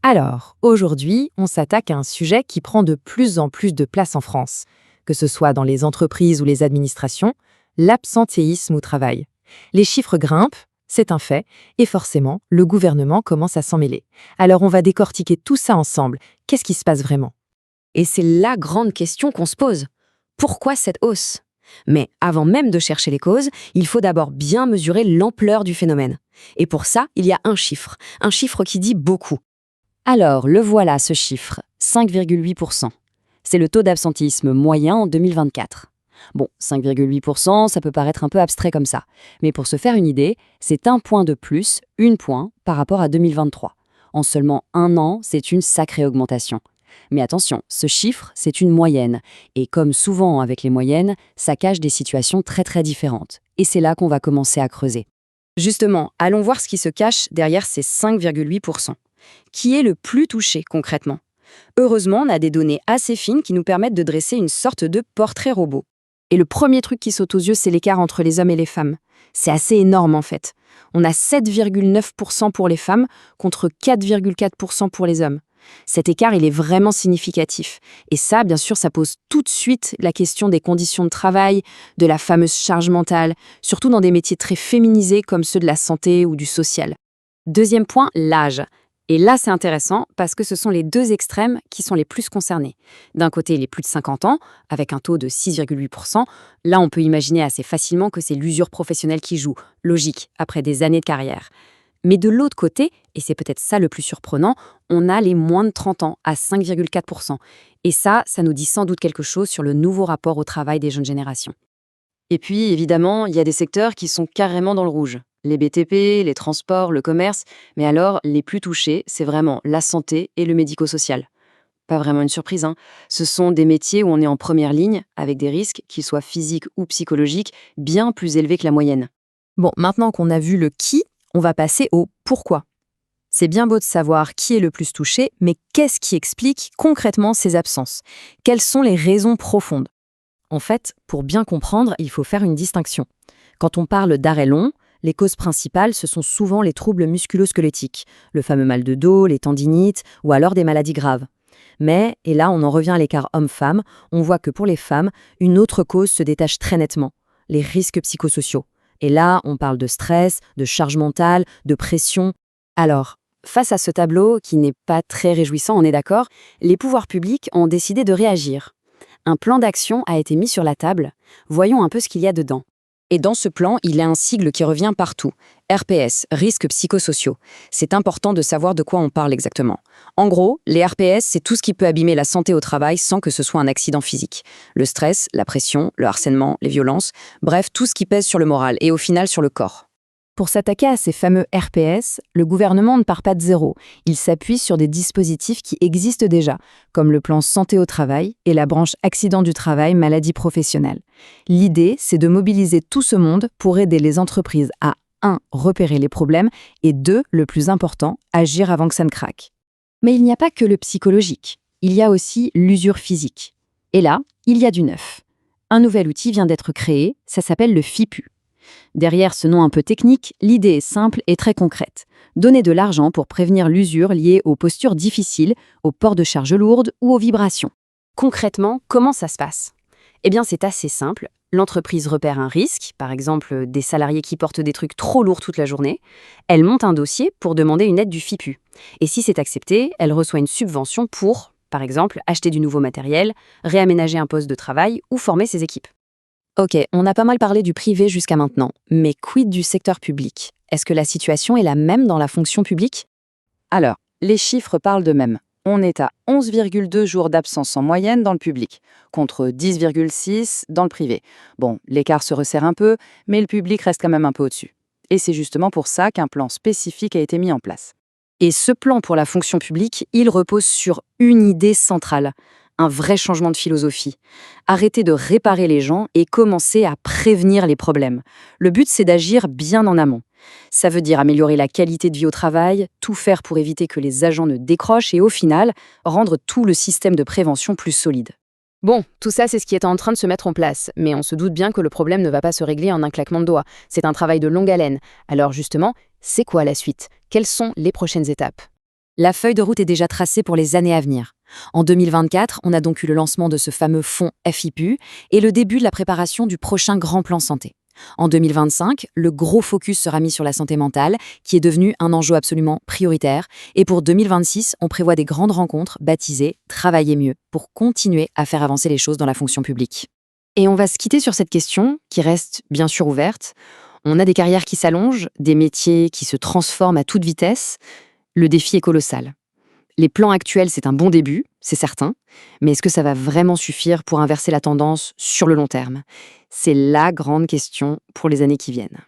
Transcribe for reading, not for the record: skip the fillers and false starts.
Alors, aujourd'hui, on s'attaque à un sujet qui prend de plus en plus de place en France, que ce soit dans les entreprises ou les administrations, l'absentéisme au travail. Les chiffres grimpent, c'est un fait, et forcément, le gouvernement commence à s'en mêler. Alors on va décortiquer tout ça ensemble. Qu'est-ce qui se passe vraiment? Et c'est la grande question qu'on se pose. Pourquoi cette hausse? Mais avant même de chercher les causes, il faut d'abord bien mesurer l'ampleur du phénomène. Et pour ça, il y a un chiffre qui dit beaucoup. Alors, le voilà ce chiffre, 5,8%. C'est le taux d'absentéisme moyen en 2024. Bon, 5,8%, ça peut paraître un peu abstrait comme ça. Mais pour se faire une idée, c'est un point de plus, une point, par rapport à 2023. En seulement un an, c'est une sacrée augmentation. Mais attention, ce chiffre, c'est une moyenne. Et comme souvent avec les moyennes, ça cache des situations très différentes. Et c'est là qu'on va commencer à creuser. Justement, allons voir ce qui se cache derrière ces 5,8%. Qui est le plus touché concrètement? Heureusement, on a des données assez fines qui nous permettent de dresser une sorte de portrait robot. Et le premier truc qui saute aux yeux, c'est l'écart entre les hommes et les femmes. C'est assez énorme en fait. On a 7,9% pour les femmes contre 4,4% pour les hommes. Cet écart, il est vraiment significatif. Et ça, bien sûr, ça pose tout de suite la question des conditions de travail, de la fameuse charge mentale, surtout dans des métiers très féminisés comme ceux de la santé ou du social. Deuxième point, l'âge. Et là, c'est intéressant parce que ce sont les deux extrêmes qui sont les plus concernés. D'un côté, les plus de 50 ans, avec un taux de 6,8%. Là, on peut imaginer assez facilement que c'est l'usure professionnelle qui joue. Logique, après des années de carrière. Mais de l'autre côté, et c'est peut-être ça le plus surprenant, on a les moins de 30 ans à 5,4%. Et ça nous dit sans doute quelque chose sur le nouveau rapport au travail des jeunes générations. Et puis, évidemment, il y a des secteurs qui sont carrément dans le rouge. Les BTP, les transports, le commerce. Mais alors, les plus touchés, c'est vraiment la santé et le médico-social. Pas vraiment une surprise, hein. Ce sont des métiers où on est en première ligne, avec des risques, qu'ils soient physiques ou psychologiques, bien plus élevés que la moyenne. Bon, maintenant qu'on a vu le qui, on va passer au pourquoi. C'est bien beau de savoir qui est le plus touché, mais qu'est-ce qui explique concrètement ces absences? Quelles sont les raisons profondes? En fait, pour bien comprendre, il faut faire une distinction. Quand on parle d'arrêt long, les causes principales, ce sont souvent les troubles musculo-squelettiques, le fameux mal de dos, les tendinites ou alors des maladies graves. Mais, et là on en revient à l'écart homme-femme, on voit que pour les femmes, une autre cause se détache très nettement, les risques psychosociaux. Et là, on parle de stress, de charge mentale, de pression. Alors, face à ce tableau qui n'est pas très réjouissant, on est d'accord, les pouvoirs publics ont décidé de réagir. Un plan d'action a été mis sur la table. Voyons un peu ce qu'il y a dedans. Et dans ce plan, il y a un sigle qui revient partout. RPS, risques psychosociaux. C'est important de savoir de quoi on parle exactement. En gros, les RPS, c'est tout ce qui peut abîmer la santé au travail sans que ce soit un accident physique. Le stress, la pression, le harcèlement, les violences, bref, tout ce qui pèse sur le moral et au final sur le corps. Pour s'attaquer à ces fameux RPS, le gouvernement ne part pas de zéro. Il s'appuie sur des dispositifs qui existent déjà, comme le plan santé au travail et la branche accident du travail, maladie professionnelle. L'idée, c'est de mobiliser tout ce monde pour aider les entreprises à 1. Repérer les problèmes et 2. Le plus important, agir avant que ça ne craque. Mais il n'y a pas que le psychologique. Il y a aussi l'usure physique. Et là, il y a du neuf. Un nouvel outil vient d'être créé, ça s'appelle le FIPU. Derrière ce nom un peu technique, l'idée est simple et très concrète. Donner de l'argent pour prévenir l'usure liée aux postures difficiles, au port de charges lourdes ou aux vibrations. Concrètement, comment ça se passe? Eh bien, c'est assez simple. L'entreprise repère un risque, par exemple des salariés qui portent des trucs trop lourds toute la journée. Elle monte un dossier pour demander une aide du FIPU. Et si c'est accepté, elle reçoit une subvention pour, par exemple, acheter du nouveau matériel, réaménager un poste de travail ou former ses équipes. Ok, on a pas mal parlé du privé jusqu'à maintenant, mais quid du secteur public? Est-ce que la situation est la même dans la fonction publique? Alors, les chiffres parlent d'eux-mêmes. On est à 11,2 jours d'absence en moyenne dans le public, contre 10,6 dans le privé. Bon, l'écart se resserre un peu, mais le public reste quand même un peu au-dessus. Et c'est justement pour ça qu'un plan spécifique a été mis en place. Et ce plan pour la fonction publique, il repose sur une idée centrale. Un vrai changement de philosophie. Arrêter de réparer les gens et commencer à prévenir les problèmes. Le but, c'est d'agir bien en amont. Ça veut dire améliorer la qualité de vie au travail, tout faire pour éviter que les agents ne décrochent et au final, rendre tout le système de prévention plus solide. Bon, tout ça, c'est ce qui est en train de se mettre en place, mais on se doute bien que le problème ne va pas se régler en un claquement de doigts. C'est un travail de longue haleine. Alors justement, c'est quoi la suite? Quelles sont les prochaines étapes? La feuille de route est déjà tracée pour les années à venir. En 2024, on a donc eu le lancement de ce fameux fonds FIPU et le début de la préparation du prochain grand plan santé. En 2025, le gros focus sera mis sur la santé mentale, qui est devenue un enjeu absolument prioritaire. Et pour 2026, on prévoit des grandes rencontres baptisées « Travailler mieux » pour continuer à faire avancer les choses dans la fonction publique. Et on va se quitter sur cette question, qui reste bien sûr ouverte. On a des carrières qui s'allongent, des métiers qui se transforment à toute vitesse. Le défi est colossal. Les plans actuels, c'est un bon début, c'est certain, mais est-ce que ça va vraiment suffire pour inverser la tendance sur le long terme? C'est la grande question pour les années qui viennent.